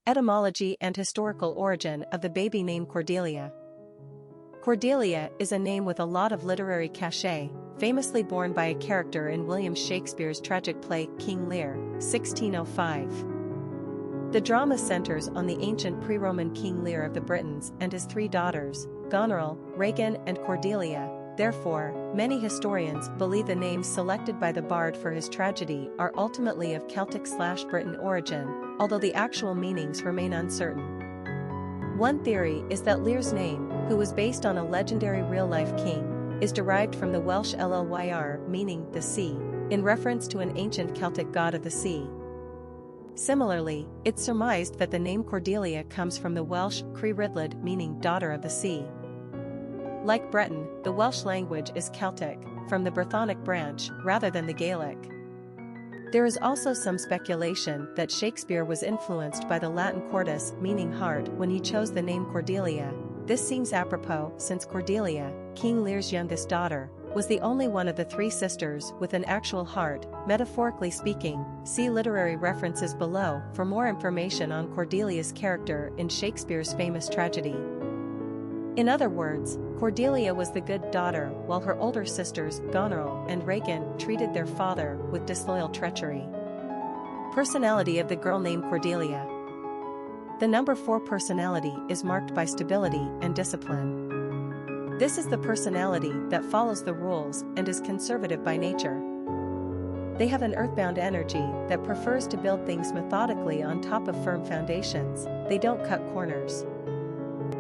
Etymology and historical origin of the baby name Cordelia. Cordelia is a name with a lot of literary cachet, famously borne by a character in William Shakespeare's tragic play King Lear, 1605. The drama centers on the ancient pre-Roman King Lear of the Britons and his three daughters, Goneril, Regan and Cordelia. Therefore, many historians believe the names selected by the bard for his tragedy are ultimately of Celtic/Briton origin, although the actual meanings remain uncertain. One theory is that Lear's name, who was based on a legendary real-life king, is derived from the Welsh Llyr, meaning the sea, in reference to an ancient Celtic god of the sea. Similarly, it's surmised that the name Cordelia comes from the Welsh Cri-Rydlyd, meaning daughter of the sea. Like Breton, the Welsh language is Celtic, from the Brythonic branch, rather than the Gaelic. There is also some speculation that Shakespeare was influenced by the Latin cordis, meaning heart, when he chose the name Cordelia. This seems apropos, since Cordelia, King Lear's youngest daughter, was the only one of the three sisters with an actual heart, metaphorically speaking. See literary references below for more information on Cordelia's character in Shakespeare's famous tragedy. In other words, Cordelia was the good daughter, while her older sisters, Goneril and Regan, treated their father with disloyal treachery. Personality of the girl named Cordelia. The number 4 personality is marked by stability and discipline. This is the personality that follows the rules and is conservative by nature. They have an earthbound energy that prefers to build things methodically on top of firm foundations. They don't cut corners.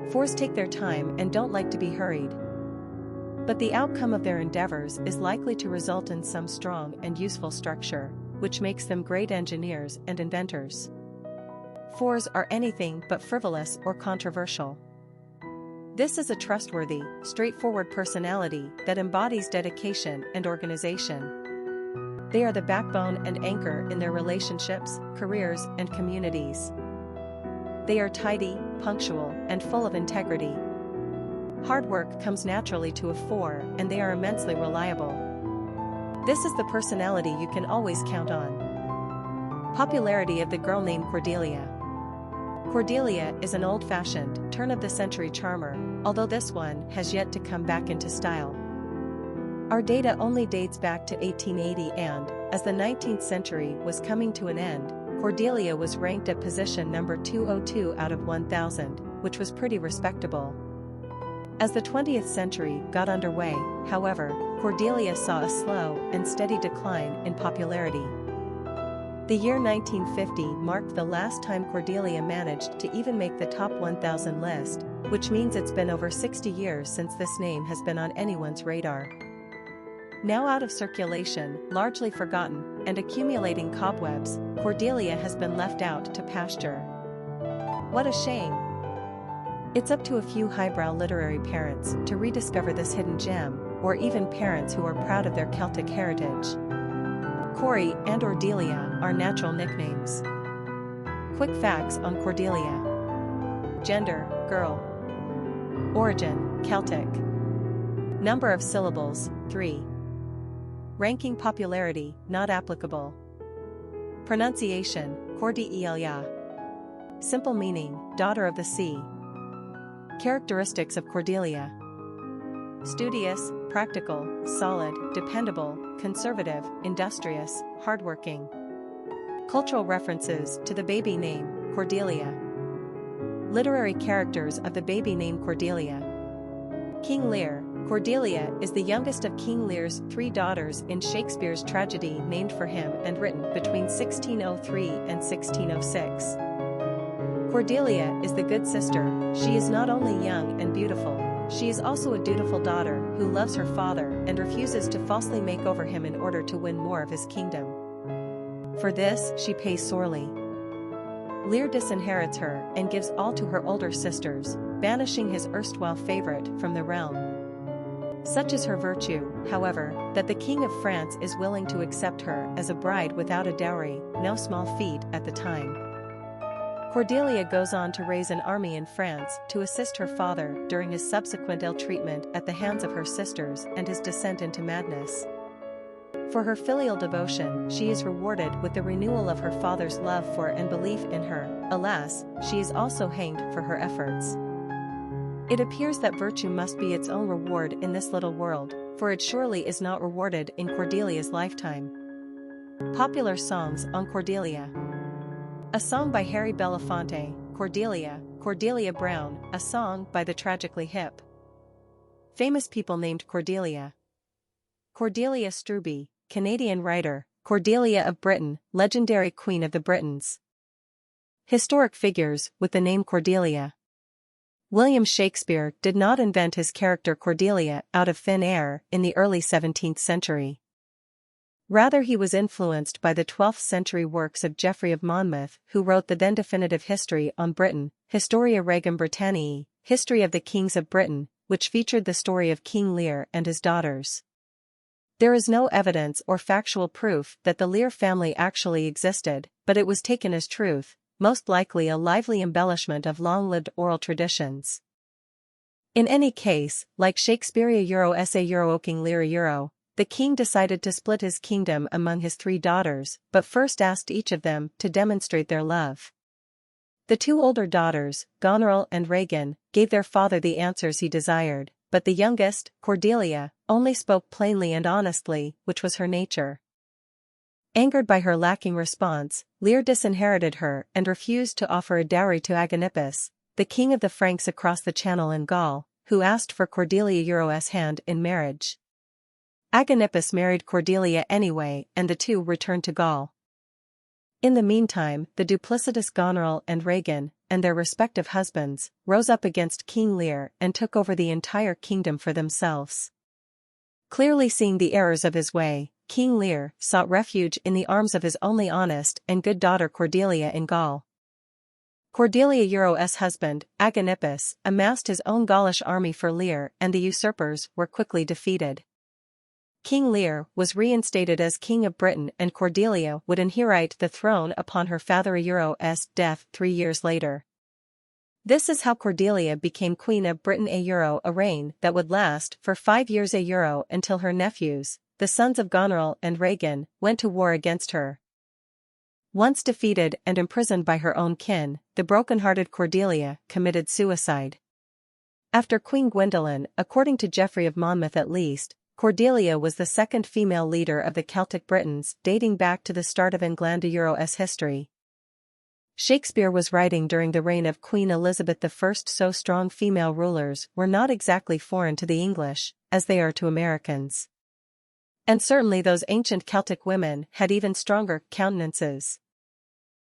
4s take their time and don't like to be hurried. But the outcome of their endeavors is likely to result in some strong and useful structure, which makes them great engineers and inventors. 4s are anything but frivolous or controversial. This is a trustworthy, straightforward personality that embodies dedication and organization. They are the backbone and anchor in their relationships, careers, and communities. They are tidy, punctual, and full of integrity. Hard work comes naturally to a 4, and they are immensely reliable. This is the personality you can always count on. Popularity of the girl named Cordelia. Cordelia is an old-fashioned, turn-of-the-century charmer, although this one has yet to come back into style. Our data only dates back to 1880 and, as the 19th century was coming to an end, Cordelia was ranked at position number 202 out of 1,000, which was pretty respectable. As the 20th century got underway, however, Cordelia saw a slow and steady decline in popularity. The year 1950 marked the last time Cordelia managed to even make the top 1,000 list, which means it's been over 60 years since this name has been on anyone's radar. Now out of circulation, largely forgotten, and accumulating cobwebs, Cordelia has been left out to pasture. What a shame! It's up to a few highbrow literary parents to rediscover this hidden gem, or even parents who are proud of their Celtic heritage. Corey and Cordelia are natural nicknames. Quick facts on Cordelia. Gender, girl. Origin, Celtic. Number of syllables, 3. Ranking popularity, not applicable. Pronunciation, Cordelia. Simple meaning, daughter of the sea. Characteristics of Cordelia. Studious, practical, solid, dependable, conservative, industrious, hardworking. Cultural references to the baby name, Cordelia. Literary characters of the baby name Cordelia. King Lear. Cordelia is the youngest of King Lear's 3 daughters in Shakespeare's tragedy named for him and written between 1603 and 1606. Cordelia is the good sister. She is not only young and beautiful, she is also a dutiful daughter who loves her father and refuses to falsely make over him in order to win more of his kingdom. For this, she pays sorely. Lear disinherits her and gives all to her older sisters, banishing his erstwhile favorite from the realm. Such is her virtue, however, that the King of France is willing to accept her as a bride without a dowry, no small feat at the time. Cordelia goes on to raise an army in France to assist her father during his subsequent ill treatment at the hands of her sisters and his descent into madness. For her filial devotion, she is rewarded with the renewal of her father's love for and belief in her. Alas, she is also hanged for her efforts. It appears that virtue must be its own reward in this little world, for it surely is not rewarded in Cordelia's lifetime. Popular songs on Cordelia. A song by Harry Belafonte, Cordelia, Cordelia Brown, a song by the Tragically Hip. Famous people named Cordelia. Cordelia Struby, Canadian writer, Cordelia of Briton, legendary queen of the Britons. Historic figures with the name Cordelia. William Shakespeare did not invent his character Cordelia out of thin air in the early 17th century. Rather, he was influenced by the 12th century works of Geoffrey of Monmouth, who wrote the then definitive history on Britain, Historia Regum Britanniae, History of the Kings of Britain, which featured the story of King Lear and his daughters. There is no evidence or factual proof that the Lear family actually existed, but it was taken as truth, most likely a lively embellishment of long-lived oral traditions. In any case, like Shakespeare King Lear the king decided to split his kingdom among his 3 daughters, but first asked each of them to demonstrate their love. The 2 older daughters, Goneril and Regan, gave their father the answers he desired, but the youngest, Cordelia, only spoke plainly and honestly, which was her nature. Angered by her lacking response, Lear disinherited her and refused to offer a dowry to Agenippus, the king of the Franks across the Channel in Gaul, who asked for Cordelia's hand in marriage. Agenippus married Cordelia anyway, and the two returned to Gaul. In the meantime, the duplicitous Goneril and Regan, and their respective husbands, rose up against King Lear and took over the entire kingdom for themselves. Clearly seeing the errors of his way, King Lear sought refuge in the arms of his only honest and good daughter Cordelia in Gaul. Cordelia's husband, Agenippus, amassed his own Gaulish army for Lear, and the usurpers were quickly defeated. King Lear was reinstated as King of Britain, and Cordelia would inherit the throne upon her father's death 3 years later. This is how Cordelia became Queen of Britain, a reign that would last for 5 years until her nephews, the sons of Goneril and Regan, went to war against her. Once defeated and imprisoned by her own kin, the broken-hearted Cordelia committed suicide. After Queen Gwendolen, according to Geoffrey of Monmouth at least, Cordelia was the second female leader of the Celtic Britons, dating back to the start of England's history. Shakespeare was writing during the reign of Queen Elizabeth I, so strong female rulers were not exactly foreign to the English, as they are to Americans. And certainly those ancient Celtic women had even stronger countenances.